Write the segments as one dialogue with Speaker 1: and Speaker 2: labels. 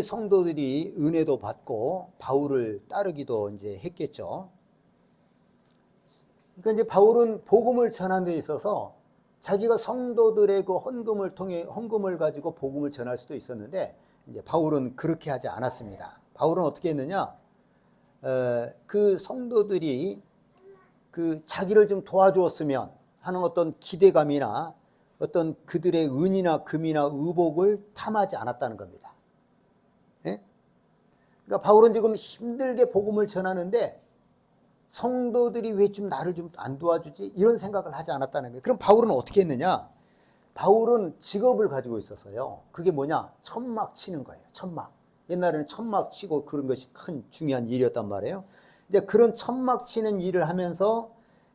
Speaker 1: 성도들이 은혜도 받고 바울을 따르기도 이제 했겠죠. 그러니까 이제 바울은 복음을 전하는 데 있어서 자기가 성도들의 그 헌금을 가지고 복음을 전할 수도 있었는데, 이제 바울은 그렇게 하지 않았습니다. 바울은 어떻게 했느냐? 그 성도들이 그 자기를 좀 도와주었으면 하는 어떤 기대감이나 어떤 그들의 은이나 금이나 의복을 탐하지 않았다는 겁니다. 예? 그러니까 바울은 지금 힘들게 복음을 전하는데 성도들이 왜 좀 나를 좀 안 도와주지? 이런 생각을 하지 않았다는 거예요. 그럼 바울은 어떻게 했느냐? 바울은 직업을 가지고 있었어요. 그게 뭐냐? 천막 치는 거예요. 천막. 옛날에는 천막 치고 그런 것이 큰 중요한 일이었단 말이에요. 이제 그런 천막 치는 일을 하면서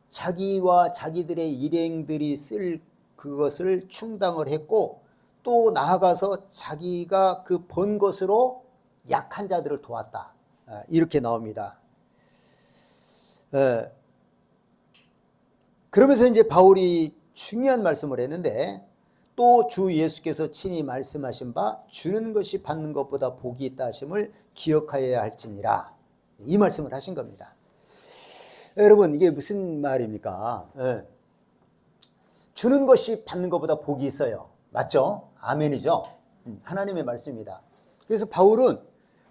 Speaker 1: 자기와 자기들의 일행들이 쓸 그것을 충당을 했고, 또 나아가서 자기가 그 번 것으로 약한 자들을 도왔다. 이렇게 나옵니다. 그러면서 이제 바울이 중요한 말씀을 했는데, 또 주 예수께서 친히 말씀하신 바 주는 것이 받는 것보다 복이 있다 하심을 기억하여야 할지니라, 이 말씀을 하신 겁니다. 여러분, 이게 무슨 말입니까? 주는 것이 받는 것보다 복이 있어요. 맞죠? 아멘이죠? 하나님의 말씀입니다. 그래서 바울은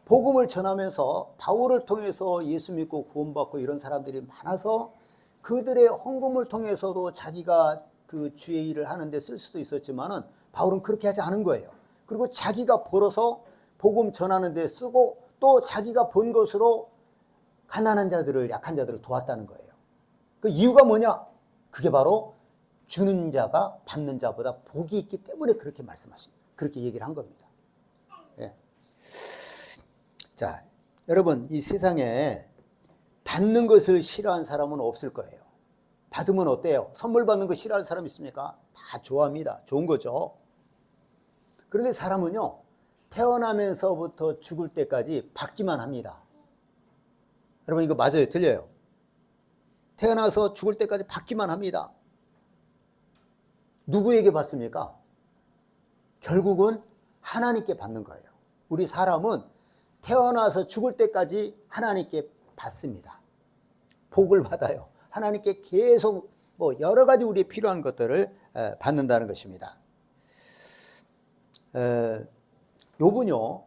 Speaker 1: 복음을 전하면서 바울을 통해서 예수 믿고 구원받고 이런 사람들이 많아서 그들의 헌금을 통해서도 자기가 그 주의 일을 하는데 쓸 수도 있었지만은 바울은 그렇게 하지 않은 거예요. 그리고 자기가 벌어서 복음 전하는 데 쓰고, 또 자기가 번 것으로 가난한 자들을, 약한 자들을 도왔다는 거예요. 그 이유가 뭐냐? 그게 바로 주는 자가 받는 자보다 복이 있기 때문에 그렇게 그렇게 얘기를 한 겁니다. 예. 자, 여러분, 이 세상에 받는 것을 싫어하는 사람은 없을 거예요. 받으면 어때요? 선물 받는 거 싫어하는 사람 있습니까? 다 좋아합니다. 좋은 거죠. 그런데 사람은요, 태어나면서부터 죽을 때까지 받기만 합니다. 여러분, 이거 맞아요? 틀려요? 태어나서 죽을 때까지 받기만 합니다. 누구에게 받습니까? 결국은 하나님께 받는 거예요. 우리 사람은 태어나서 죽을 때까지 하나님께 받습니다. 복을 받아요. 하나님께 계속 여러 가지 우리의 필요한 것들을 받는다는 것입니다. 욥은요,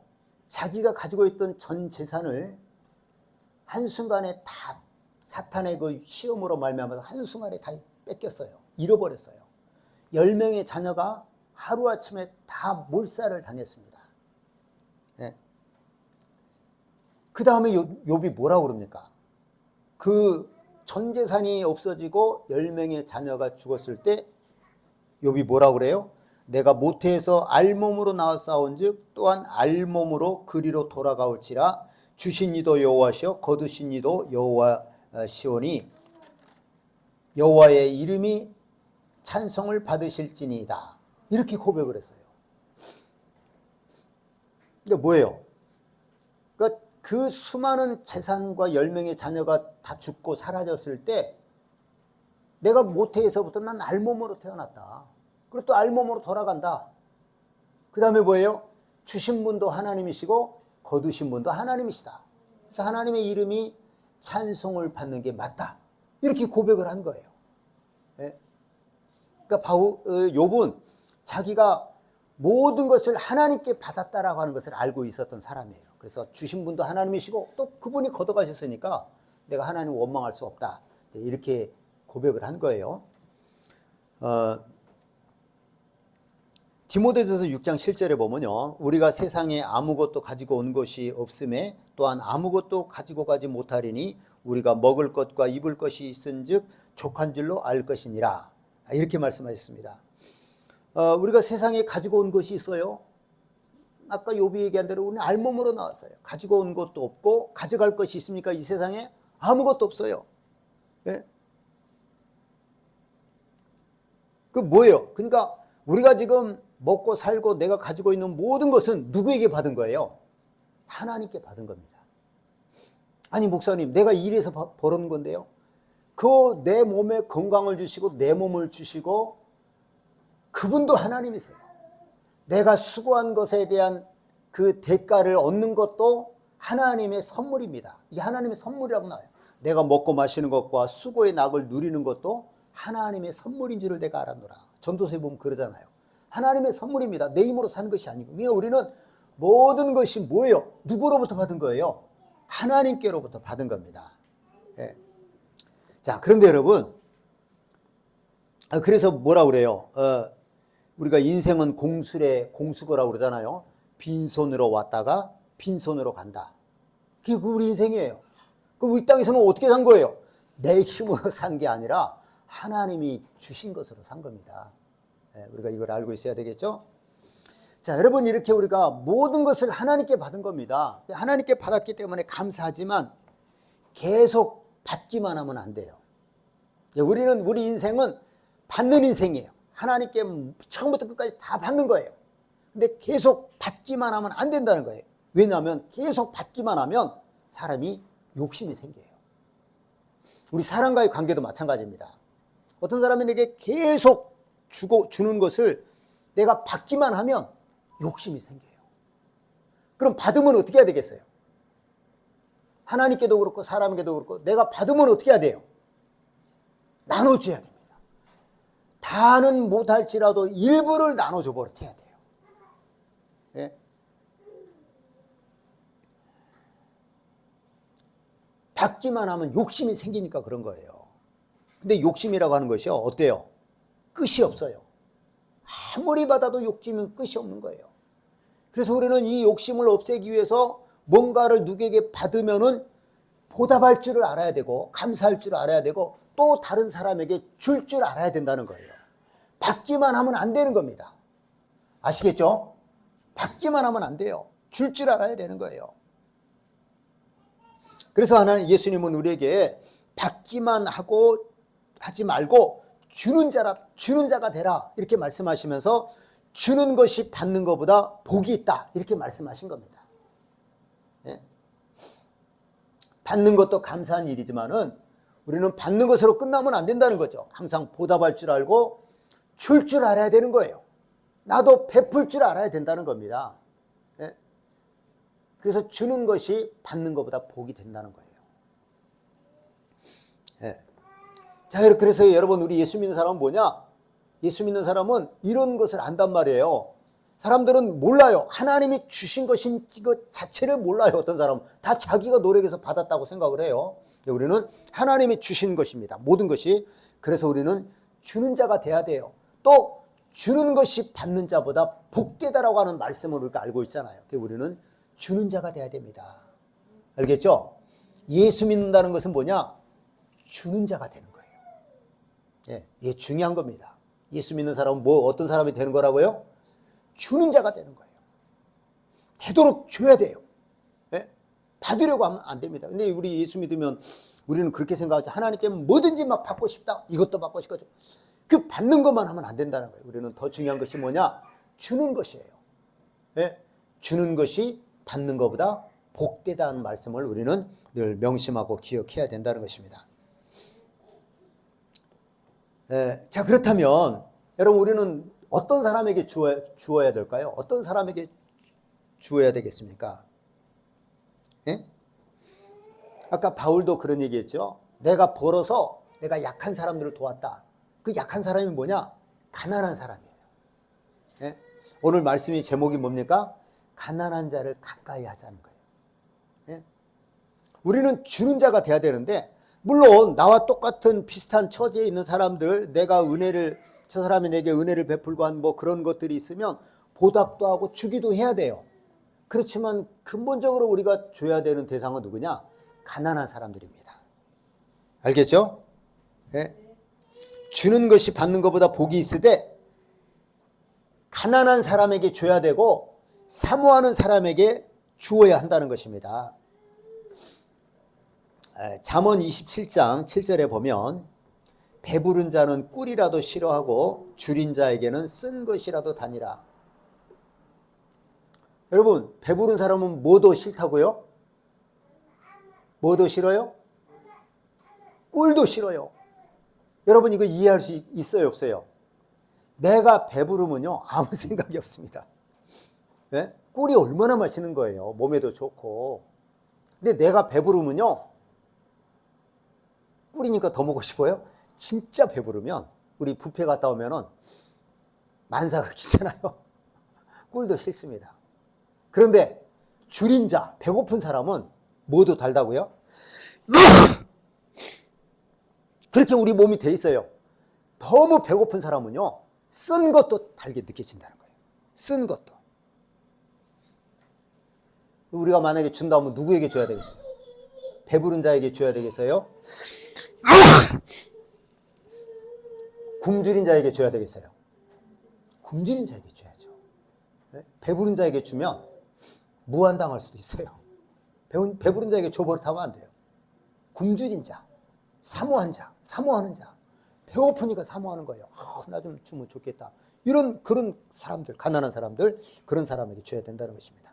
Speaker 1: 자기가 가지고 있던 전 재산을 한순간에 다 사탄의 그 시험으로 말미암아서 한순간에 다 뺏겼어요. 잃어버렸어요. 10명의 자녀가 하루아침에 다 몰살을 당했습니다. 네. 그 다음에 욥이 뭐라고 그럽니까? 그 전 재산이 없어지고 10명의 자녀가 죽었을 때 욥이 뭐라고 그래요? 내가 모태에서 알몸으로 나와 싸운즉 또한 알몸으로 그리로 돌아가올지라, 주신 이도 여호와시오 거두신 이도 여호와시오니 여호와의 이름이 찬송을 받으실지니이다. 이렇게 고백을 했어요. 이게 뭐예요? 그러니까 그 수많은 재산과 10명의 자녀가 다 죽고 사라졌을 때 내가 모태에서부터 난 알몸으로 태어났다. 그리고 또 알몸으로 돌아간다. 그 다음에 뭐예요? 주신 분도 하나님이시고 거두신 분도 하나님이시다. 그래서 하나님의 이름이 찬송을 받는 게 맞다. 이렇게 고백을 한 거예요. 네? 그러니까 욥은 자기가 모든 것을 하나님께 받았다라고 하는 것을 알고 있었던 사람이에요. 그래서 주신 분도 하나님이시고 또 그분이 걷어가셨으니까 내가 하나님을 원망할 수 없다. 이렇게 고백을 한 거예요. 디모데전서 6장 7절에 보면요, 우리가 세상에 아무것도 가지고 온 것이 없음에 또한 아무것도 가지고 가지 못하리니 우리가 먹을 것과 입을 것이 있은즉 족한 줄로 알 것이니라. 이렇게 말씀하셨습니다. 우리가 세상에 가지고 온 것이 있어요. 아까 욥이 얘기한 대로 우리는 알몸으로 나왔어요. 가지고 온 것도 없고 가져갈 것이 있습니까? 이 세상에 아무것도 없어요. 예? 그 뭐예요? 그러니까 우리가 지금 먹고 살고 내가 가지고 있는 모든 것은 누구에게 받은 거예요? 하나님께 받은 겁니다. 아니 목사님, 내가 일해서 벌은 건데요. 그 내 몸에 건강을 주시고 내 몸을 주시고 그분도 하나님이세요. 내가 수고한 것에 대한 그 대가를 얻는 것도 하나님의 선물입니다. 이게 하나님의 선물이라고 나와요. 내가 먹고 마시는 것과 수고의 낙을 누리는 것도 하나님의 선물인 줄을 내가 알았노라. 전도서에 보면 그러잖아요. 하나님의 선물입니다. 내 힘으로 사는 것이 아니고. 그러니까 우리는 모든 것이 뭐예요? 누구로부터 받은 거예요? 하나님께로부터 받은 겁니다. 예. 자, 그런데 여러분, 그래서 뭐라 그래요? 우리가 인생은 공수거라고 그러잖아요. 빈손으로 왔다가 빈손으로 간다. 그게 우리 인생이에요. 그럼 우리 땅에서는 어떻게 산 거예요? 내 힘으로 산 게 아니라 하나님이 주신 것으로 산 겁니다. 우리가 이걸 알고 있어야 되겠죠? 자, 여러분, 이렇게 우리가 모든 것을 하나님께 받은 겁니다. 하나님께 받았기 때문에 감사하지만 계속 받기만 하면 안 돼요. 우리 인생은 받는 인생이에요. 하나님께 처음부터 끝까지 다 받는 거예요. 근데 계속 받기만 하면 안 된다는 거예요. 왜냐하면 계속 받기만 하면 사람이 욕심이 생겨요. 우리 사람과의 관계도 마찬가지입니다. 어떤 사람이 내게 계속 주는 것을 내가 받기만 하면 욕심이 생겨요. 그럼 받으면 어떻게 해야 되겠어요? 하나님께도 그렇고 사람에게도 그렇고 내가 받으면 어떻게 해야 돼요? 나눠줘야 됩니다. 다는 못할지라도 일부를 나눠줘 버려야 돼요. 예? 받기만 하면 욕심이 생기니까 그런 거예요. 근데 욕심이라고 하는 것이요, 어때요? 끝이 없어요. 아무리 받아도 욕심은 끝이 없는 거예요. 그래서 우리는 이 욕심을 없애기 위해서 뭔가를 누구에게 받으면은 보답할 줄을 알아야 되고, 감사할 줄을 알아야 되고, 또 다른 사람에게 줄 줄 알아야 된다는 거예요. 받기만 하면 안 되는 겁니다. 아시겠죠? 받기만 하면 안 돼요. 줄 줄 알아야 되는 거예요. 그래서 예수님은 우리에게 받기만 하지 말고 주는 자가 되라 이렇게 말씀하시면서 주는 것이 받는 것보다 복이 있다 이렇게 말씀하신 겁니다. 예? 받는 것도 감사한 일이지만은 우리는 받는 것으로 끝나면 안 된다는 거죠. 항상 보답할 줄 알고 줄 줄 알아야 되는 거예요. 나도 베풀 줄 알아야 된다는 겁니다. 예? 그래서 주는 것이 받는 것보다 복이 된다는 거예요. 예. 자, 그래서 여러분, 우리 예수 믿는 사람은 뭐냐? 예수 믿는 사람은 이런 것을 안단 말이에요. 사람들은 몰라요. 하나님이 주신 것인 것 자체를 몰라요. 어떤 사람은 다 자기가 노력해서 받았다고 생각을 해요. 우리는 하나님이 주신 것입니다. 모든 것이. 그래서 우리는 주는 자가 돼야 돼요. 또 주는 것이 받는 자보다 복되다라고 하는 말씀을 우리가 알고 있잖아요. 우리는 주는 자가 돼야 됩니다. 알겠죠? 예수 믿는다는 것은 뭐냐? 주는 자가 되는 거예요. 예, 이게 중요한 겁니다. 예수 믿는 사람은 어떤 사람이 되는 거라고요? 주는 자가 되는 거예요. 되도록 줘야 돼요. 예? 받으려고 하면 안 됩니다. 근데 우리 예수 믿으면 우리는 그렇게 생각하죠. 하나님께 뭐든지 막 받고 싶다. 이것도 받고 싶고. 그 받는 것만 하면 안 된다는 거예요. 우리는 더 중요한 것이 뭐냐? 주는 것이에요. 예? 주는 것이 받는 것보다 복되다는 말씀을 우리는 늘 명심하고 기억해야 된다는 것입니다. 자, 그렇다면 여러분, 우리는 어떤 사람에게 주어야 될까요? 어떤 사람에게 주어야 되겠습니까? 예? 아까 바울도 그런 얘기했죠. 내가 벌어서 내가 약한 사람들을 도왔다. 그 약한 사람이 뭐냐? 가난한 사람이에요. 예? 오늘 말씀의 제목이 뭡니까? 가난한 자를 가까이 하자는 거예요. 예? 우리는 주는 자가 돼야 되는데, 물론 나와 똑같은 비슷한 처지에 있는 사람들, 저 사람이 내게 은혜를 베풀고 한 그런 것들이 있으면 보답도 하고 주기도 해야 돼요. 그렇지만 근본적으로 우리가 줘야 되는 대상은 누구냐? 가난한 사람들입니다. 알겠죠? 예? 주는 것이 받는 것보다 복이 있으되 가난한 사람에게 줘야 되고 사모하는 사람에게 주어야 한다는 것입니다. 잠언 27장 7절에 보면 배부른 자는 꿀이라도 싫어하고 줄인 자에게는 쓴 것이라도 다니라. 여러분, 배부른 사람은 뭐도 싫다고요? 뭐도 싫어요? 꿀도 싫어요. 여러분, 이거 이해할 수 있어요, 없어요? 내가 배부르면요 아무 생각이 없습니다. 예? 꿀이 얼마나 맛있는 거예요. 몸에도 좋고. 근데 내가 배부르면요. 꿀이니까 더 먹고 싶어요. 진짜 배부르면 우리 뷔페 갔다 오면은 만사가 기잖아요. 꿀도 싫습니다. 그런데 줄인 자, 배고픈 사람은 뭐도 달다고요? 그렇게 우리 몸이 돼 있어요. 너무 배고픈 사람은요, 쓴 것도 달게 느껴진다는 거예요. 쓴 것도. 우리가 만약에 준다면 누구에게 줘야 되겠어요? 배부른 자에게 줘야 되겠어요? 굶주린 자에게 줘야 되겠어요? 굶주린 자에게 줘야죠. 배부른 자에게 주면 무한당할 수도 있어요. 배부른 자에게 줘버릇하면 안 돼요. 굶주린 자, 사모한 자, 사모하는 자, 배고프니까 사모하는 거예요. 나 좀 주면 좋겠다. 그런 사람들, 가난한 사람들, 그런 사람에게 줘야 된다는 것입니다.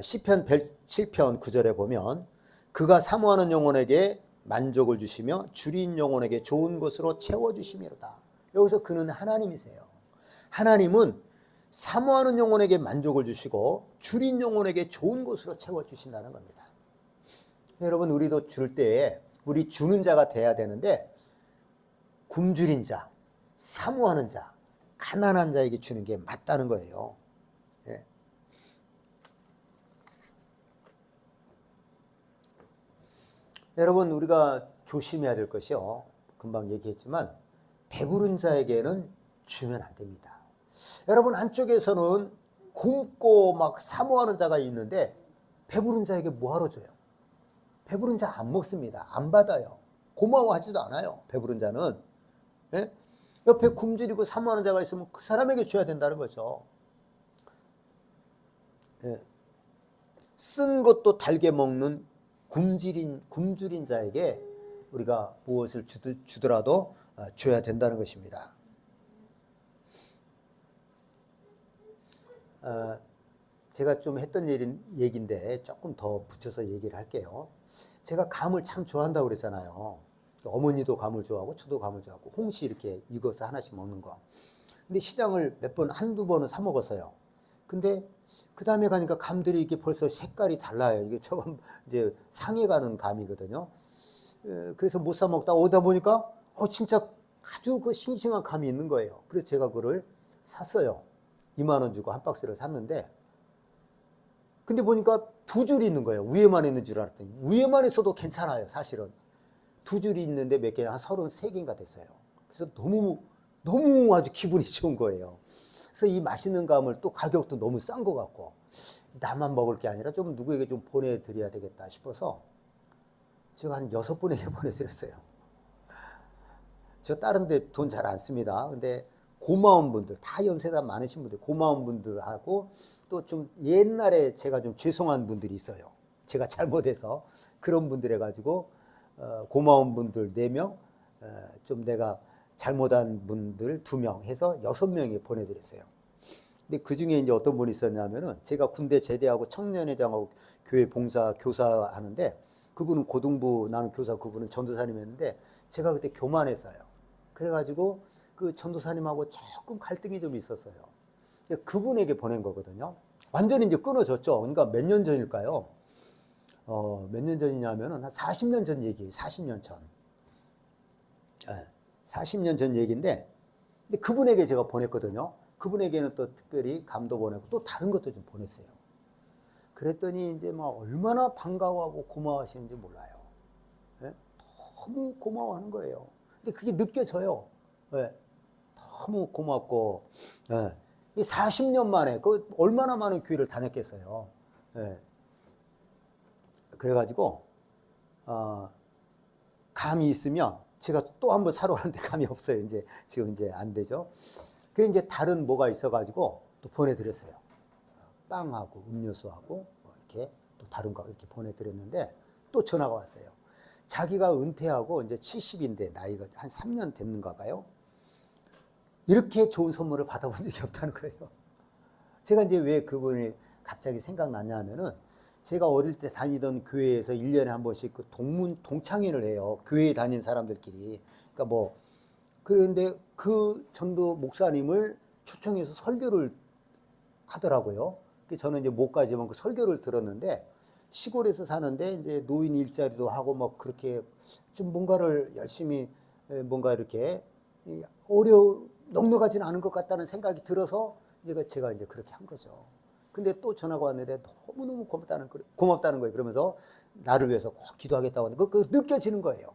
Speaker 1: 시편 107편 9절에 보면 그가 사모하는 영혼에게 만족을 주시며 줄인 영혼에게 좋은 것으로 채워주시미로다. 여기서 그는 하나님이세요. 하나님은 사모하는 영혼에게 만족을 주시고 줄인 영혼에게 좋은 것으로 채워주신다는 겁니다. 여러분, 우리도 줄 때에 우리 주는 자가 돼야 되는데 굶주린 자, 사모하는 자, 가난한 자에게 주는 게 맞다는 거예요. 예. 여러분, 우리가 조심해야 될 것이요. 금방 얘기했지만 배부른 자에게는 주면 안 됩니다. 여러분, 한쪽에서는 굶고 막 사모하는 자가 있는데 배부른 자에게 뭐하러 줘요? 배부른 자 안 먹습니다. 안 받아요. 고마워하지도 않아요. 배부른 자는. 예? 옆에 굶주리고 사모하는 자가 있으면 그 사람에게 줘야 된다는 거죠. 예. 쓴 것도 달게 먹는 굶주린 자에게 우리가 무엇을 주더라도 줘야 된다는 것입니다. 제가 좀 했던 얘기인데 조금 더 붙여서 얘기를 할게요. 제가 감을 참 좋아한다고 그랬잖아요. 어머니도 감을 좋아하고 저도 감을 좋아하고 홍시 이렇게 익어서 하나씩 먹는 거. 근데 시장을 한두 번은 사 먹었어요. 근데 그 다음에 가니까 감들이 이게 벌써 색깔이 달라요. 이게 조금 이제 상해 가는 감이거든요. 그래서 못 사 먹다 오다 보니까 진짜 아주 그 싱싱한 감이 있는 거예요. 그래서 제가 그걸 샀어요. 2만 원 주고 한 박스를 샀는데 근데 보니까 두 줄이 있는 거예요. 위에만 있는 줄 알았더니 위에만 있어도 괜찮아요. 사실은 두 줄이 있는데 몇 개냐 한 33개인가 됐어요. 그래서 너무 아주 기분이 좋은 거예요. 그래서 이 맛있는 감을 또 가격도 너무 싼 것 같고 나만 먹을 게 아니라 좀 누구에게 좀 보내드려야 되겠다 싶어서 제가 한 6분에게 보내드렸어요. 저 다른 데 돈 잘 안 씁니다. 근데 고마운 분들, 다 연세가 많으신 분들, 고마운 분들하고 또 좀 옛날에 제가 좀 죄송한 분들이 있어요. 제가 잘못해서 그런 분들 해가지고 고마운 분들 4명, 좀 내가 잘못한 분들 2명 해서 6명이 보내드렸어요. 근데 그 중에 이제 어떤 분이 있었냐면은 제가 군대 제대하고 청년회장하고 교회 봉사 교사하는데 그분은 고등부 나는 교사 그분은 전도사님이었는데 제가 그때 교만했어요. 그래가지고 그 전도사님하고 조금 갈등이 좀 있었어요. 그분에게 보낸 거거든요. 완전히 이제 끊어졌죠. 그러니까 몇 년 전일까요? 몇 년 전이냐면은 한 40년 전 얘기예요. 40년 전. 40년 전 얘기인데, 근데 그분에게 제가 보냈거든요. 그분에게는 또 특별히 감도 보내고 또 다른 것도 좀 보냈어요. 그랬더니 이제 막 얼마나 반가워하고 고마워하시는지 몰라요. 네? 너무 고마워하는 거예요. 근데 그게 느껴져요. 네. 너무 고맙고, 네. 이 40년 만에 그 얼마나 많은 교회를 다녔겠어요. 네. 그래가지고 감이 있으면 제가 또 한번 사러 가는데 감이 없어요. 이제 지금 이제 안 되죠. 그 이제 다른 뭐가 있어가지고 또 보내드렸어요. 빵하고 음료수하고 이렇게 또 다른 거 이렇게 보내드렸는데 또 전화가 왔어요. 자기가 은퇴하고 이제 70인데 나이가 한 3년 됐는가 봐요. 이렇게 좋은 선물을 받아본 적이 없다는 거예요. 제가 이제 왜 그분이 갑자기 생각났냐 하면은 제가 어릴 때 다니던 교회에서 1년에 한 번씩 그 동창회를 해요. 교회에 다니는 사람들끼리. 그러니까 그런데 그 전도 목사님을 초청해서 설교를 하더라고요. 저는 이제 못 가지만 그 설교를 들었는데, 시골에서 사는데 이제 노인 일자리도 하고 뭐 그렇게 좀 뭔가를 열심히 뭔가 이렇게 넉넉하지는 않은 것 같다는 생각이 들어서 제가 이제 그렇게 한 거죠. 근데 또 전화가 왔는데 너무너무 고맙다는 거예요. 그러면서 나를 위해서 꼭 기도하겠다고 하는 그 느껴지는 거예요.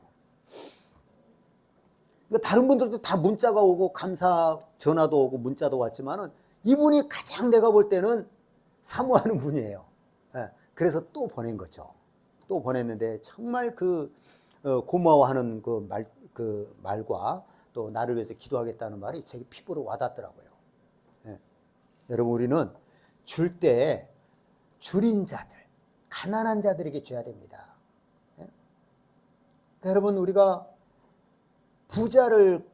Speaker 1: 그러니까 다른 분들도 다 문자가 오고 감사 전화도 오고 문자도 왔지만은 이분이 가장 내가 볼 때는 사모하는 분이에요. 예, 그래서 또 보낸 거죠. 또 보냈는데 정말 고마워하는 그 말과 또 나를 위해서 기도하겠다는 말이 제 피부로 와닿더라고요. 예. 여러분, 우리는 줄 때 줄인 자들, 가난한 자들에게 줘야 됩니다. 예? 그러니까 여러분, 우리가 부자를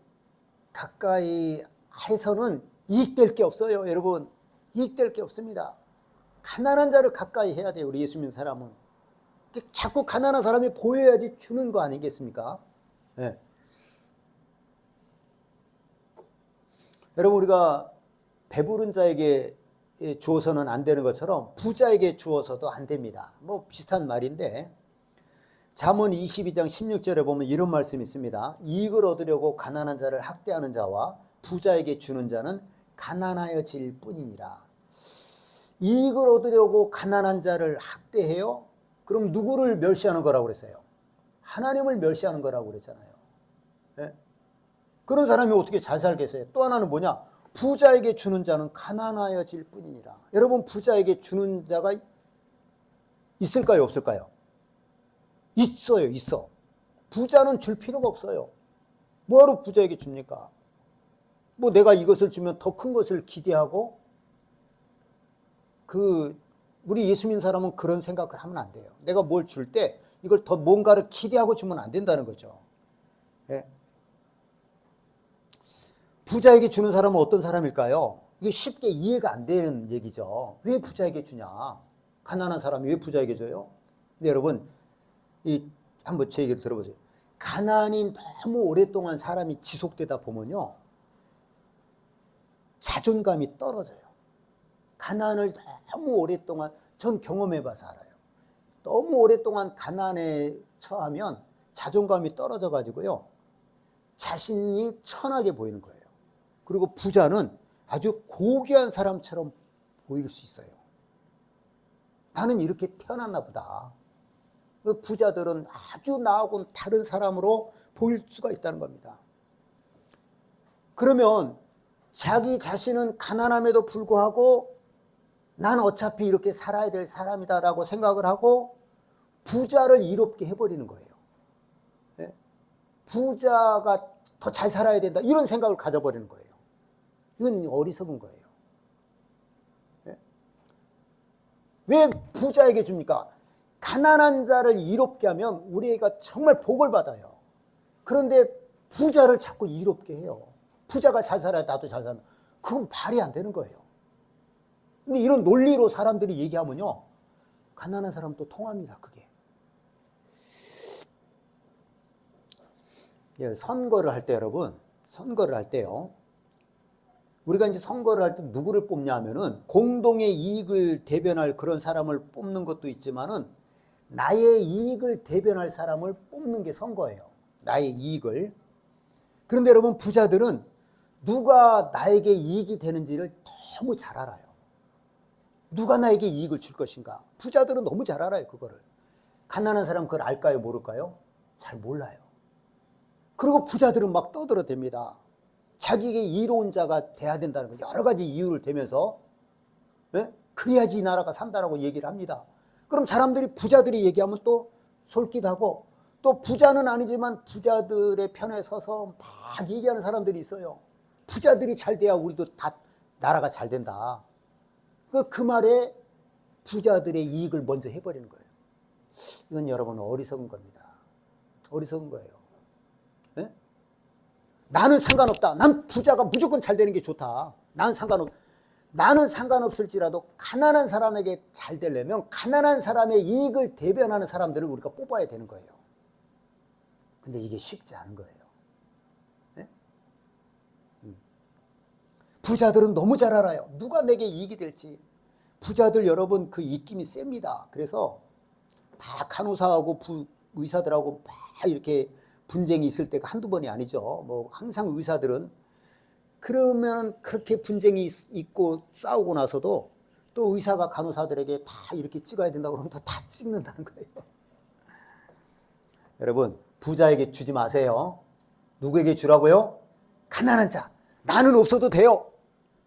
Speaker 1: 가까이 해서는 이익될 게 없어요. 여러분, 이익될 게 없습니다. 가난한 자를 가까이 해야 돼요. 우리 예수 믿는 사람은. 자꾸 가난한 사람이 보여야지 주는 거 아니겠습니까? 네. 여러분, 우리가 배부른 자에게 주어서는 안 되는 것처럼 부자에게 주어서도 안 됩니다. 뭐 비슷한 말인데, 잠언 22장 16절에 보면 이런 말씀이 있습니다. 이익을 얻으려고 가난한 자를 학대하는 자와 부자에게 주는 자는 가난하여질 뿐이니라. 이익을 얻으려고 가난한 자를 학대해요? 그럼 누구를 멸시하는 거라고 그랬어요? 하나님을 멸시하는 거라고 그랬잖아요. 네? 그런 사람이 어떻게 잘 살겠어요? 또 하나는 뭐냐? 부자에게 주는 자는 가난하여질 뿐이니라. 여러분, 부자에게 주는 자가 있을까요? 없을까요? 있어요. 있어. 부자는 줄 필요가 없어요. 뭐하러 부자에게 줍니까? 뭐 내가 이것을 주면 더 큰 것을 기대하고, 우리 예수 믿는 사람은 그런 생각을 하면 안 돼요. 내가 뭘 줄 때 이걸 더 뭔가를 기대하고 주면 안 된다는 거죠. 예. 부자에게 주는 사람은 어떤 사람일까요? 이게 쉽게 이해가 안 되는 얘기죠. 왜 부자에게 주냐? 가난한 사람이 왜 부자에게 줘요? 근데 여러분, 한번 제 얘기를 들어보세요. 가난이 너무 오랫동안 사람이 지속되다 보면요, 자존감이 떨어져요. 가난을 너무 오랫동안, 전 경험해봐서 알아요. 너무 오랫동안 가난에 처하면 자존감이 떨어져 가지고요, 자신이 천하게 보이는 거예요. 그리고 부자는 아주 고귀한 사람처럼 보일 수 있어요. 나는 이렇게 태어났나 보다. 부자들은 아주 나하고는 다른 사람으로 보일 수가 있다는 겁니다. 그러면 자기 자신은 가난함에도 불구하고 난 어차피 이렇게 살아야 될 사람이다라고 생각을 하고 부자를 이롭게 해버리는 거예요. 네? 부자가 더 잘 살아야 된다, 이런 생각을 가져버리는 거예요. 이건 어리석은 거예요. 네? 왜 부자에게 줍니까? 가난한 자를 이롭게 하면 우리가 정말 복을 받아요. 그런데 부자를 자꾸 이롭게 해요. 부자가 잘 살아야 나도 잘 산다. 그건 말이 안 되는 거예요. 근데 이런 논리로 사람들이 얘기하면요, 가난한 사람도 통합니다, 그게. 선거를 할 때, 여러분, 선거를 할 때요, 우리가 이제 선거를 할 때 누구를 뽑냐 하면은 공동의 이익을 대변할 그런 사람을 뽑는 것도 있지만은 나의 이익을 대변할 사람을 뽑는 게 선거예요. 나의 이익을. 그런데 여러분, 부자들은 누가 나에게 이익이 되는지를 너무 잘 알아요. 누가 나에게 이익을 줄 것인가. 부자들은 너무 잘 알아요, 그거를. 가난한 사람 그걸 알까요, 모를까요? 잘 몰라요. 그리고 부자들은 막 떠들어댑니다. 자기에게 이로운 자가 돼야 된다는 거, 여러 가지 이유를 대면서, 네? 그래야지 이 나라가 산다라고 얘기를 합니다. 그럼 사람들이, 부자들이 얘기하면 또 솔깃하고, 또 부자는 아니지만 부자들의 편에 서서 막 얘기하는 사람들이 있어요. 부자들이 잘 돼야 우리도 다 나라가 잘 된다. 그 말에 부자들의 이익을 먼저 해버리는 거예요. 이건 여러분 어리석은 겁니다. 어리석은 거예요. 네? 나는 상관없다. 난 부자가 무조건 잘 되는 게 좋다. 나는 상관없을지라도 가난한 사람에게 잘 되려면 가난한 사람의 이익을 대변하는 사람들을 우리가 뽑아야 되는 거예요. 근데 이게 쉽지 않은 거예요. 네? 부자들은 너무 잘 알아요. 누가 내게 이익이 될지. 부자들 여러분 그 입김이 셉니다. 그래서 막 간호사하고 의사들하고 막 이렇게 분쟁이 있을 때가 한두 번이 아니죠. 뭐 항상 의사들은 그러면 그렇게 분쟁이 있고 싸우고 나서도 또 의사가 간호사들에게 다 이렇게 찍어야 된다고 그러면 또 다 찍는다는 거예요. 여러분 부자에게 주지 마세요. 누구에게 주라고요? 가난한 자. 나는 없어도 돼요.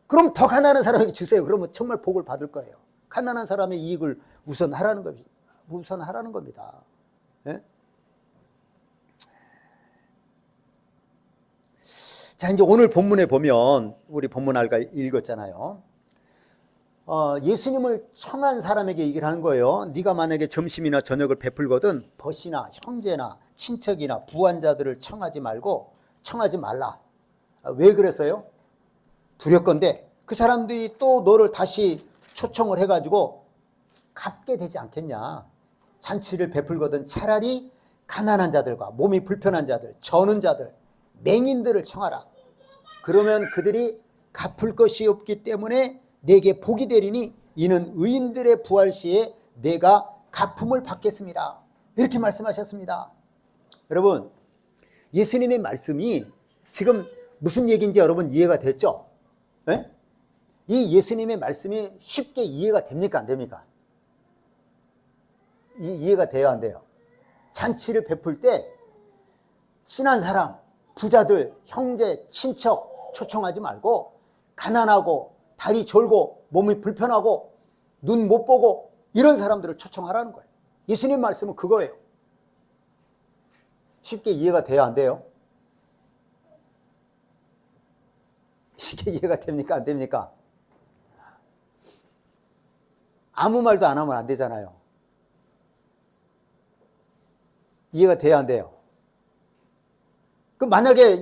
Speaker 1: 그럼 더 가난한 사람에게 주세요. 그러면 정말 복을 받을 거예요. 가난한 사람의 이익을 우선하라는 겁니다. 예? 자, 이제 오늘 본문에 보면 우리 본문 아까 읽었잖아요. 예수님을 청한 사람에게 얘기를 하는 거예요. 네가 만약에 점심이나 저녁을 베풀거든 벗이나 형제나 친척이나 부한자들을 청하지 말라. 왜 그랬어요? 두렵건대 그 사람들이 또 너를 다시 초청을 해가지고 갚게 되지 않겠냐. 잔치를 베풀거든 차라리 가난한 자들과 몸이 불편한 자들, 저는 자들, 맹인들을 청하라. 그러면 그들이 갚을 것이 없기 때문에 내게 복이 되리니 이는 의인들의 부활 시에 내가 갚음을 받겠습니다. 이렇게 말씀하셨습니다. 여러분 예수님의 말씀이 지금 무슨 얘기인지 여러분 이해가 됐죠? 네? 이 예수님의 말씀이 쉽게 이해가 됩니까? 안 됩니까? 이해가 돼요? 안 돼요? 잔치를 베풀 때 친한 사람, 부자들, 형제, 친척 초청하지 말고 가난하고 다리 절고 몸이 불편하고 눈 못 보고 이런 사람들을 초청하라는 거예요. 예수님 말씀은 그거예요. 쉽게 이해가 돼요? 안 돼요? 쉽게 이해가 됩니까? 안 됩니까? 아무 말도 안 하면 안 되잖아요. 이해가 돼야 안 돼요? 그럼 만약에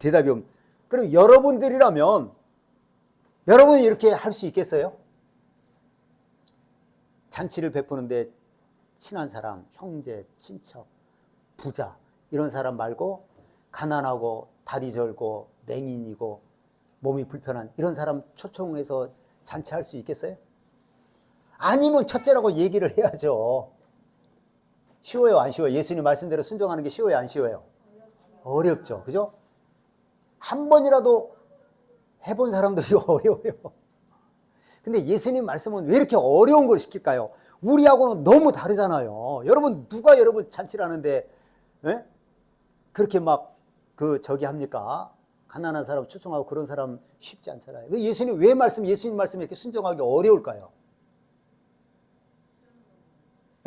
Speaker 1: 대답이 오면 그럼 여러분들이라면 여러분이 이렇게 할 수 있겠어요? 잔치를 베푸는데 친한 사람, 형제, 친척, 부자 이런 사람 말고 가난하고 다리 절고 맹인이고 몸이 불편한 이런 사람 초청해서 잔치할 수 있겠어요? 아니면 첫째라고 얘기를 해야죠. 쉬워요, 안 쉬워요? 예수님 말씀대로 순종하는 게 쉬워요, 안 쉬워요? 어렵죠, 그죠? 한 번이라도 해본 사람도 이거 어려워요. 근데 예수님 말씀은 왜 이렇게 어려운 걸 시킬까요? 우리하고는 너무 다르잖아요. 여러분 누가 여러분 잔치를 하는데 에? 그렇게 막 합니까? 가난한 사람 초청하고 그런 사람 쉽지 않잖아요. 예수님 말씀이 이렇게 순종하기 어려울까요?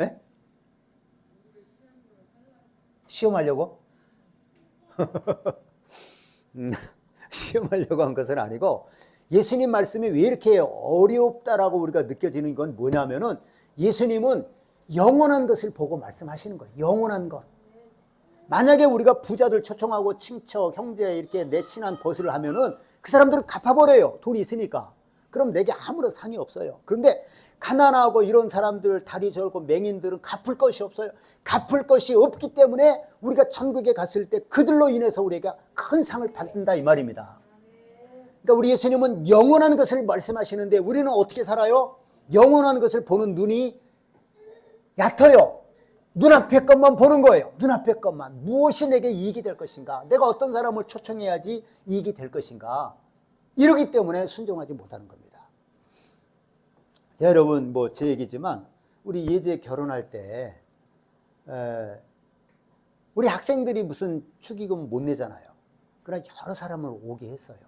Speaker 1: 에? 시험하려고? 시험하려고 한 것은 아니고 예수님 말씀이 왜 이렇게 어렵다라고 우리가 느껴지는 건 뭐냐면은 예수님은 영원한 것을 보고 말씀하시는 거예요. 영원한 것. 만약에 우리가 부자들 초청하고 친척, 형제 이렇게 내 친한 벗을 하면은 그 사람들은 갚아버려요. 돈이 있으니까. 그럼 내게 아무런 상이 없어요. 그런데 가난하고 이런 사람들 다리 절고 맹인들은 갚을 것이 없어요. 갚을 것이 없기 때문에 우리가 천국에 갔을 때 그들로 인해서 우리가 큰 상을 받는다 이 말입니다. 그러니까 우리 예수님은 영원한 것을 말씀하시는데 우리는 어떻게 살아요? 영원한 것을 보는 눈이 얕아요. 눈앞의 것만 보는 거예요. 눈앞의 것만. 무엇이 내게 이익이 될 것인가? 내가 어떤 사람을 초청해야지 이익이 될 것인가? 이러기 때문에 순종하지 못하는 겁니다. 자, 여러분 제 얘기지만 우리 예제 결혼할 때 우리 학생들이 무슨 축의금 못 내잖아요. 그러나 여러 사람을 오게 했어요.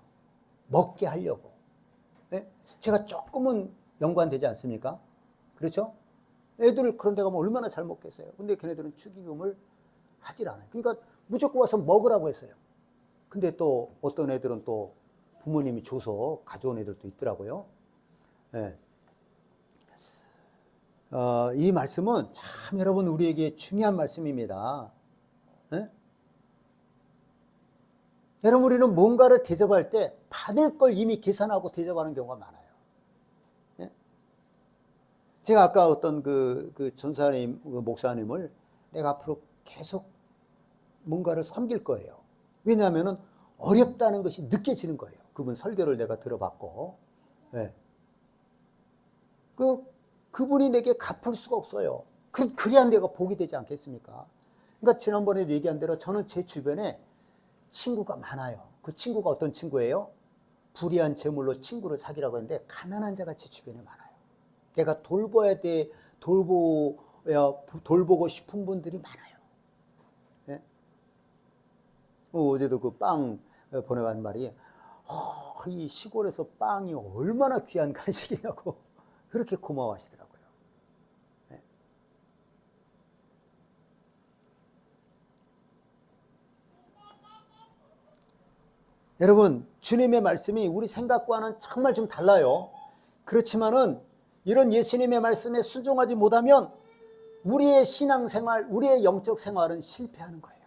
Speaker 1: 먹게 하려고. 네? 제가 조금은 연관되지 않습니까? 그렇죠? 애들 그런 데 가면 얼마나 잘 먹겠어요. 근데 걔네들은 축의금을 하질 않아요. 그러니까 무조건 와서 먹으라고 했어요. 근데 또 어떤 애들은 또 부모님이 줘서 가져온 애들도 있더라고요. 네. 이 말씀은 참 여러분 우리에게 중요한 말씀입니다. 네? 여러분 우리는 뭔가를 대접할 때 받을 걸 이미 계산하고 대접하는 경우가 많아요. 네? 제가 아까 어떤 그 전사님, 목사님을 내가 앞으로 계속 뭔가를 섬길 거예요. 왜냐하면 어렵다는 것이 느껴지는 거예요. 그분 설교를 내가 들어봤고, 예. 그분이 내게 갚을 수가 없어요. 그래야 내가 복이 되지 않겠습니까? 그러니까 지난번에도 얘기한 대로 저는 제 주변에 친구가 많아요. 그 친구가 어떤 친구예요? 불의한 재물로 친구를 사귀라고 했는데 가난한 자가 제 주변에 많아요. 내가 돌봐야 돼, 돌보고 싶은 분들이 많아요. 예? 어제도 그 빵 보내간 말이 이 시골에서 빵이 얼마나 귀한 간식이냐고 그렇게 고마워하시더라고요. 예. 여러분, 주님의 말씀이 우리 생각과는 정말 좀 달라요. 그렇지만은 이런 예수님의 말씀에 순종하지 못하면 우리의 신앙생활, 우리의 영적 생활은 실패하는 거예요.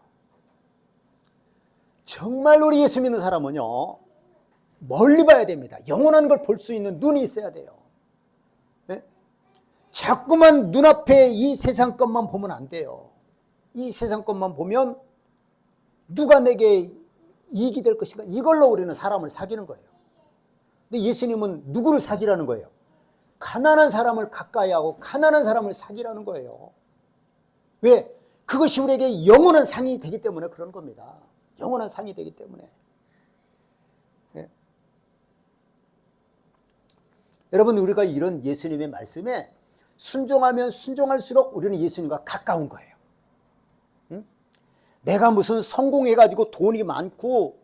Speaker 1: 정말 우리 예수 믿는 사람은요, 멀리 봐야 됩니다. 영원한 걸 볼 수 있는 눈이 있어야 돼요. 네? 자꾸만 눈앞에 이 세상 것만 보면 안 돼요. 이 세상 것만 보면 누가 내게 이익이 될 것인가? 이걸로 우리는 사람을 사귀는 거예요. 근데 예수님은 누구를 사귀라는 거예요? 가난한 사람을 가까이 하고 가난한 사람을 사귀라는 거예요. 왜? 그것이 우리에게 영원한 상이 되기 때문에 그런 겁니다. 영원한 상이 되기 때문에. 네. 여러분, 우리가 이런 예수님의 말씀에 순종하면 순종할수록 우리는 예수님과 가까운 거예요. 응? 내가 무슨 성공해가지고 돈이 많고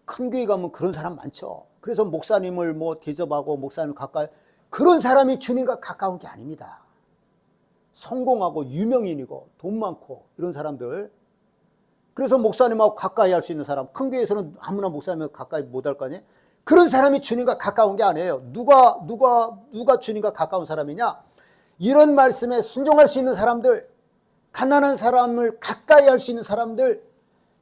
Speaker 1: 큰 교회 가면 그런 사람 많죠. 그래서 목사님을 뭐 대접하고 목사님 가까이, 그런 사람이 주님과 가까운 게 아닙니다. 성공하고 유명인이고 돈 많고 이런 사람들, 그래서 목사님하고 가까이 할 수 있는 사람, 큰 교회에서는 아무나 목사님하고 가까이 못 할 거 아니에요? 그런 사람이 주님과 가까운 게 아니에요. 누가 주님과 가까운 사람이냐? 이런 말씀에 순종할 수 있는 사람들, 가난한 사람을 가까이 할 수 있는 사람들,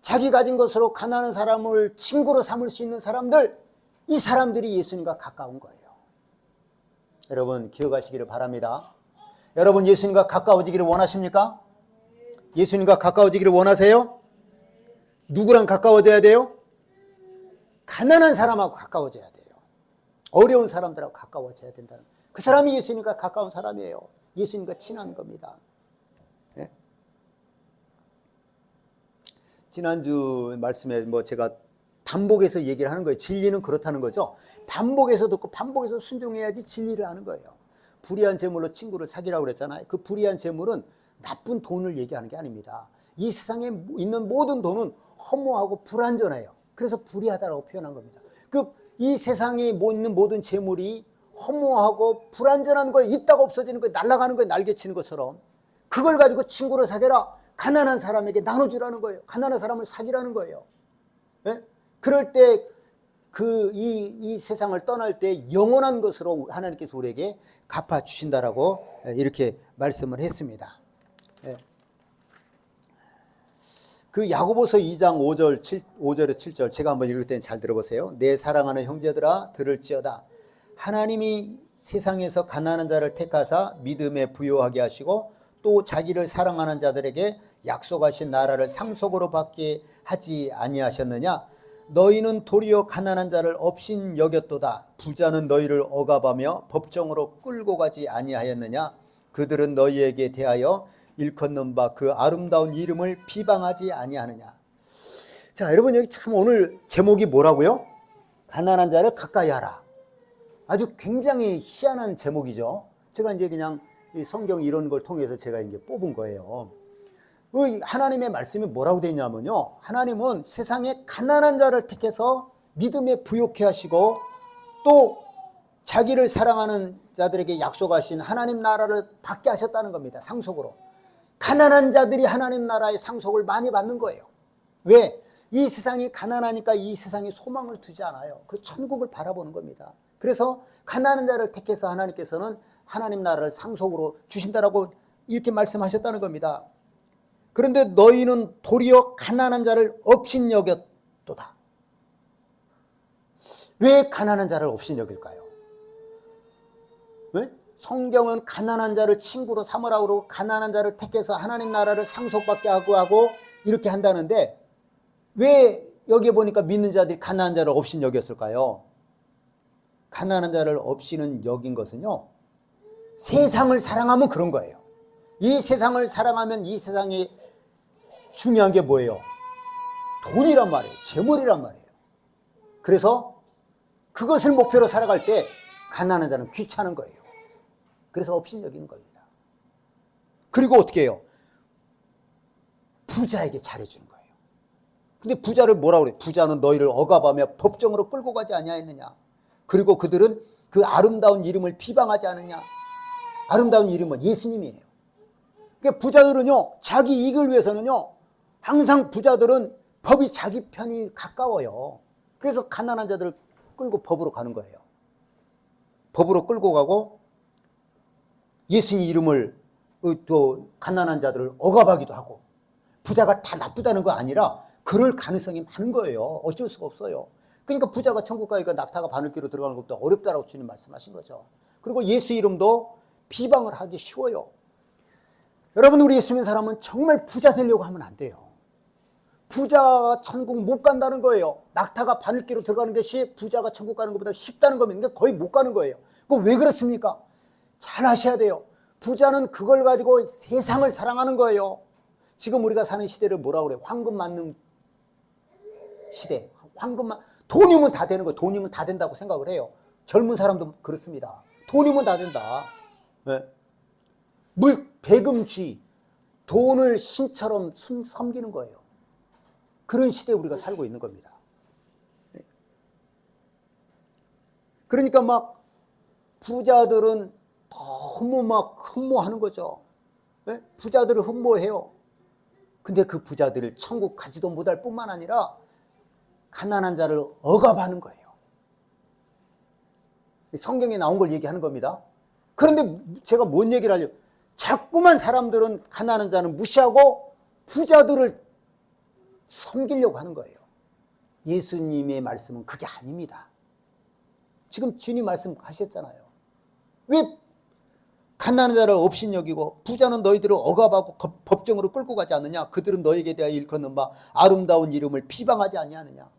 Speaker 1: 자기 가진 것으로 가난한 사람을 친구로 삼을 수 있는 사람들, 이 사람들이 예수님과 가까운 거예요. 여러분, 기억하시기를 바랍니다. 여러분, 예수님과 가까워지기를 원하십니까? 예수님과 가까워지기를 원하세요? 누구랑 가까워져야 돼요? 가난한 사람하고 가까워져야 돼요. 어려운 사람들하고 가까워져야 된다는, 그 사람이 예수님과 가까운 사람이에요. 예수님과 친한 겁니다. 네? 지난주 말씀에 뭐 제가 반복해서 얘기를 하는 거예요. 진리는 그렇다는 거죠. 반복해서 듣고 반복해서 순종해야지 진리를 아는 거예요. 불의한 재물로 친구를 사귀라고 그랬잖아요. 그 불의한 재물은 나쁜 돈을 얘기하는 게 아닙니다. 이 세상에 있는 모든 돈은 허무하고 불완전해요. 그래서 불의하다라고 표현한 겁니다. 이 세상에 있는 모든 재물이 허무하고 불완전한 거에 있다가 없어지는 거에 날아가는 거에 날개치는 것처럼 그걸 가지고 친구를 사귀라, 가난한 사람에게 나눠주라는 거예요. 가난한 사람을 사귀라는 거예요. 네? 그럴 때 이 세상을 떠날 때 영원한 것으로 하나님께서 우리에게 갚아주신다라고 이렇게 말씀을 했습니다. 네. 그 야고보서 2장 5절에서 7절 제가 한번 읽을 때는 잘 들어보세요. 내 사랑하는 형제들아 들을지어다. 하나님이 세상에서 가난한 자를 택하사 믿음에 부요하게 하시고 또 자기를 사랑하는 자들에게 약속하신 나라를 상속으로 받게 하지 아니하셨느냐? 너희는 도리어 가난한 자를 업신 여겼도다. 부자는 너희를 억압하며 법정으로 끌고 가지 아니하였느냐? 그들은 너희에게 대하여 일컫는 바 그 아름다운 이름을 비방하지 아니하느냐. 자, 여러분, 여기 참 오늘 제목이 뭐라고요? 가난한 자를 가까이 하라. 아주 굉장히 희한한 제목이죠. 제가 이제 그냥 이 성경 이런 걸 통해서 제가 이제 뽑은 거예요. 하나님의 말씀이 뭐라고 되어 있냐면요, 하나님은 세상에 가난한 자를 택해서 믿음에 부요케 하시고 또 자기를 사랑하는 자들에게 약속하신 하나님 나라를 받게 하셨다는 겁니다. 상속으로. 가난한 자들이 하나님 나라의 상속을 많이 받는 거예요. 왜? 이 세상이 가난하니까 이 세상에 소망을 두지 않아요. 그 천국을 바라보는 겁니다. 그래서 가난한 자를 택해서 하나님께서는 하나님 나라를 상속으로 주신다라고 이렇게 말씀하셨다는 겁니다. 그런데 너희는 도리어 가난한 자를 업신여겼도다. 왜 가난한 자를 업신여길까요? 왜? 성경은 가난한 자를 친구로 삼으라고 그러고 가난한 자를 택해서 하나님 나라를 상속받게 하고 이렇게 한다는데 왜 여기에 보니까 믿는 자들이 가난한 자를 업신 여겼을까요? 가난한 자를 업신은 여긴 것은요, 세상을 사랑하면 그런 거예요. 이 세상을 사랑하면 이 세상에 중요한 게 뭐예요? 돈이란 말이에요. 재물이란 말이에요. 그래서 그것을 목표로 살아갈 때 가난한 자는 귀찮은 거예요. 그래서 업신 여기는 겁니다. 그리고 어떻게 해요? 부자에게 잘해주는 거예요. 근데 부자를 뭐라 그래요? 부자는 너희를 억압하며 법정으로 끌고 가지 아니하였느냐. 그리고 그들은 그 아름다운 이름을 비방하지 않느냐. 아름다운 이름은 예수님이에요. 그러니까 부자들은요, 자기 이익을 위해서는요, 항상 부자들은 법이 자기 편이 가까워요. 그래서 가난한 자들을 끌고 법으로 가는 거예요. 법으로 끌고 가고 예수님 이름을 또 가난한 자들을 억압하기도 하고, 부자가 다 나쁘다는 거 아니라 그럴 가능성이 많은 거예요. 어쩔 수가 없어요. 그러니까 부자가 천국 가기가 낙타가 바늘귀로 들어가는 것보다 어렵다라고 주님 말씀하신 거죠. 그리고 예수 이름도 비방을 하기 쉬워요. 여러분, 우리 예수 믿는 사람은 정말 부자 되려고 하면 안 돼요. 부자가 천국 못 간다는 거예요. 낙타가 바늘귀로 들어가는 것이 부자가 천국 가는 것보다 쉽다는 겁니다. 그러니까 거의 못 가는 거예요. 그거 왜 그렇습니까? 잘 아셔야 돼요. 부자는 그걸 가지고 세상을 사랑하는 거예요. 지금 우리가 사는 시대를 뭐라고 그래요? 황금 맞는 시대. 황금만, 돈이면 다 되는 거예요. 돈이면 다 된다고 생각을 해요. 젊은 사람도 그렇습니다. 돈이면 다 된다. 네. 배금쥐, 돈을 신처럼 섬기는 거예요. 그런 시대에 우리가 살고 있는 겁니다. 네. 그러니까 막 부자들은 너무 막 흠모하는 거죠. 네? 부자들을 흠모해요. 근데 그 부자들을 천국 가지도 못할 뿐만 아니라 가난한 자를 억압하는 거예요. 성경에 나온 걸 얘기하는 겁니다. 그런데 제가 뭔 얘기를 하려고, 자꾸만 사람들은 가난한 자는 무시하고 부자들을 섬기려고 하는 거예요. 예수님의 말씀은 그게 아닙니다. 지금 주님 말씀하셨잖아요. 왜 가난한 자를 업신 여기고 부자는 너희들을 억압하고 법정으로 끌고 가지 않느냐. 그들은 너에게 대하여 일컫는 바 아름다운 이름을 비방하지 아니하느냐.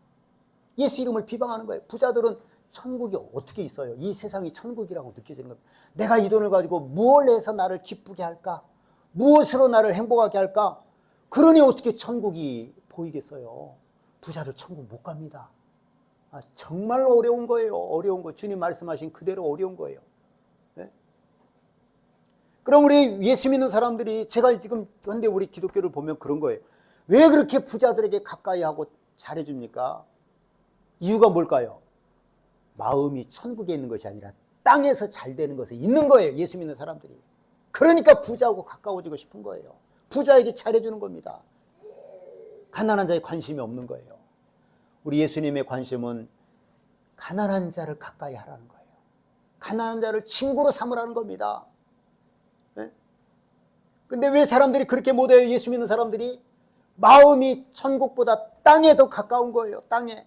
Speaker 1: 예수 이름을 비방하는 거예요. 부자들은 천국이 어떻게 있어요? 이 세상이 천국이라고 느껴지는 겁니다. 내가 이 돈을 가지고 무엇을 해서 나를 기쁘게 할까? 무엇으로 나를 행복하게 할까? 그러니 어떻게 천국이 보이겠어요? 부자들 천국 못 갑니다. 정말 어려운 거예요. 어려운 거. 주님 말씀하신 그대로 어려운 거예요. 네? 그럼 우리 예수 믿는 사람들이, 제가 지금 현대 우리 기독교를 보면 그런 거예요. 왜 그렇게 부자들에게 가까이 하고 잘해줍니까? 이유가 뭘까요? 마음이 천국에 있는 것이 아니라 땅에서 잘 되는 것에 있는 거예요. 예수 믿는 사람들이. 그러니까 부자하고 가까워지고 싶은 거예요. 부자에게 잘해주는 겁니다. 가난한 자에 관심이 없는 거예요. 우리 예수님의 관심은 가난한 자를 가까이 하라는 거예요. 가난한 자를 친구로 삼으라는 겁니다. 네? 근데 왜 사람들이 그렇게 못해요? 예수 믿는 사람들이 마음이 천국보다 땅에 더 가까운 거예요. 땅에.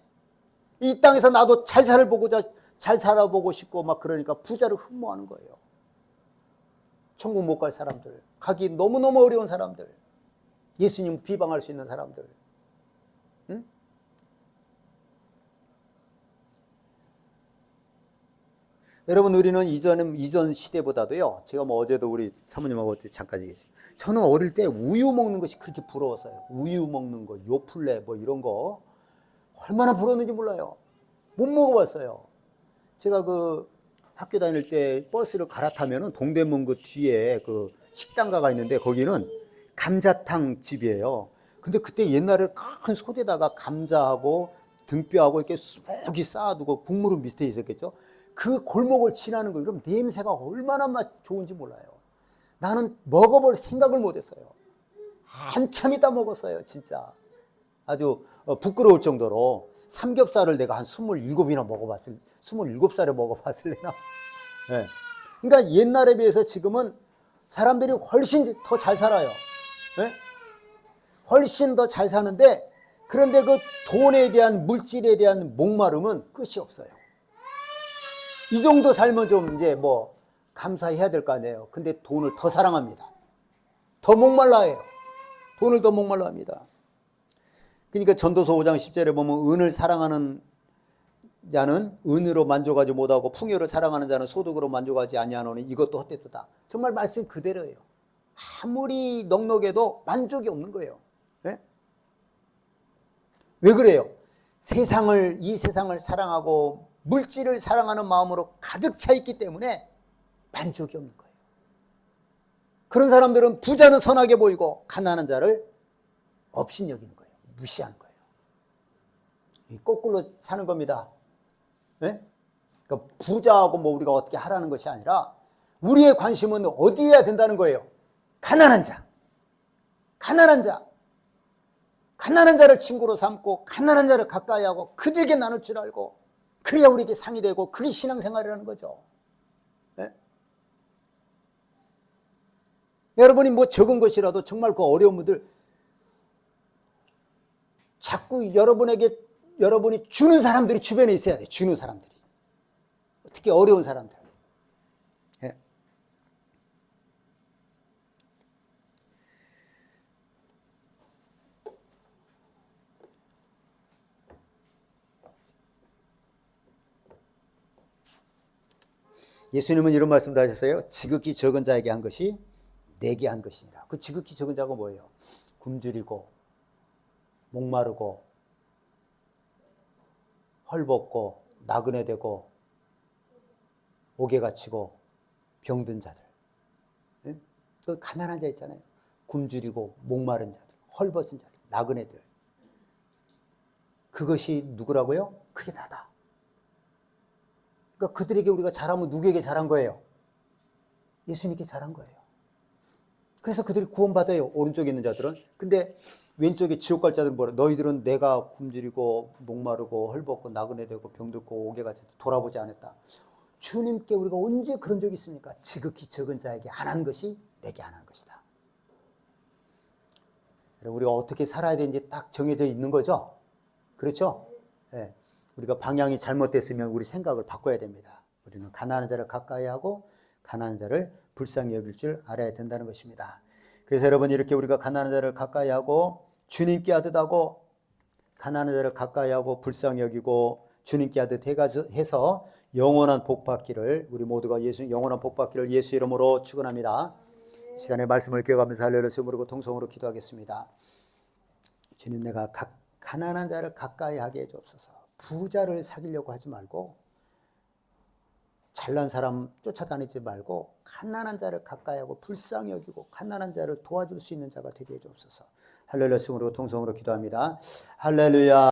Speaker 1: 이 땅에서 나도 잘 살아보고 싶고 막 그러니까 부자를 흠모하는 거예요. 천국 못 갈 사람들, 가기 너무너무 어려운 사람들, 예수님 비방할 수 있는 사람들. 응? 여러분, 우리는 이전 시대보다도요, 제가 뭐 어제도 우리 사모님하고 잠깐 얘기했어요. 저는 어릴 때 우유 먹는 것이 그렇게 부러웠어요. 우유 먹는 거, 요플레 뭐 이런 거 얼마나 부러웠는지 몰라요. 못 먹어봤어요. 제가 그 학교 다닐 때 버스를 갈아타면은 동대문 그 뒤에 그 식당가가 있는데 거기는 감자탕 집이에요. 근데 그때 옛날에 큰 솥에다가 감자하고 등뼈하고 이렇게 수북이 쌓아두고 국물은 밑에 있었겠죠. 그 골목을 지나는 거, 그럼 냄새가 얼마나 좋은지 몰라요. 나는 먹어볼 생각을 못했어요. 한참 있다 먹었어요, 진짜. 아주 부끄러울 정도로 삼겹살을 내가 한 27이나 먹어봤을, 27살에 먹어봤을래나. 네. 그러니까 옛날에 비해서 지금은 사람들이 훨씬 더 잘 살아요. 네? 훨씬 더 잘 사는데, 그런데 그 돈에 대한, 물질에 대한 목마름은 끝이 없어요. 이 정도 살면 좀 이제 뭐 감사해야 될 거 아니에요. 근데 돈을 더 사랑합니다. 더 목말라 해요. 돈을 더 목말라 합니다. 그러니까 전도서 5장 10절에 보면 은을 사랑하는 자는 은으로 만족하지 못하고 풍요를 사랑하는 자는 소득으로 만족하지 아니하노니 이것도 헛되도다. 정말 말씀 그대로예요. 아무리 넉넉해도 만족이 없는 거예요. 네? 왜 그래요? 이 세상을 사랑하고 물질을 사랑하는 마음으로 가득 차 있기 때문에 만족이 없는 거예요. 그런 사람들은 부자는 선하게 보이고 가난한 자를 업신여기는 거예요. 무시하는 거예요. 거꾸로 사는 겁니다. 네? 그러니까 부자하고 뭐 우리가 어떻게 하라는 것이 아니라 우리의 관심은 어디에 해야 된다는 거예요. 가난한 자. 가난한 자를 친구로 삼고 가난한 자를 가까이 하고 그들에게 나눌 줄 알고 그래야 우리에게 상이 되고 그게 신앙생활이라는 거죠. 네? 여러분이 뭐 적은 것이라도 정말 그 어려운 분들 자꾸 여러분이 주는 사람들이 주변에 있어야 돼요. 주는 사람들이. 특히 어려운 사람들. 예. 예수님은 이런 말씀도 하셨어요. 지극히 적은 자에게 한 것이 내게 한 것이니라. 그 지극히 적은 자가 뭐예요? 굶주리고 목마르고 헐벗고 나그네 되고 옥에 갇히고 병든 자들. 그 가난한 자 있잖아요. 굶주리고 목마른 자들, 헐벗은 자들, 나그네들. 그것이 누구라고요? 그게 나다. 그러니까 그들에게 우리가 잘하면 누구에게 잘한 거예요? 예수님께 잘한 거예요. 그래서 그들이 구원받아요. 오른쪽에 있는 자들은. 근데 왼쪽에 지옥 갈 자들은 뭐래? 너희들은 내가 굶주리고 목마르고 헐벗고 나그네 되고 병들고 옥에 갇혀 돌아보지 않았다. 주님께 우리가 언제 그런 적이 있습니까? 지극히 적은 자에게 안 한 것이 내게 안 한 것이다. 우리가 어떻게 살아야 되는지 딱 정해져 있는 거죠. 그렇죠? 네. 우리가 방향이 잘못됐으면 우리 생각을 바꿔야 됩니다. 우리는 가난한 자를 가까이 하고 가난한 자를 불쌍히 여길 줄 알아야 된다는 것입니다. 그래서 여러분 이렇게 우리가 가난한 자를 가까이 하고 주님께 하듯 하고 가난한 자를 가까이 하고 불쌍히 여기고 주님께 하듯 해서 영원한 복 받기를 우리 모두가 영원한 복 받기를 예수 이름으로 축원합니다. 시간에 말씀을 기억하면서 할렐루야 부르고 통성으로 기도하겠습니다. 주님 내가 가난한 자를 가까이 하게 해주옵소서. 부자를 사귀려고 하지 말고 잘난 사람 쫓아다니지 말고 가난한 자를 가까이 하고 불쌍히 여기고 가난한 자를 도와줄 수 있는 자가 되게 해주옵소서. 할렐루야 부르고 통성으로 기도합니다. 할렐루야.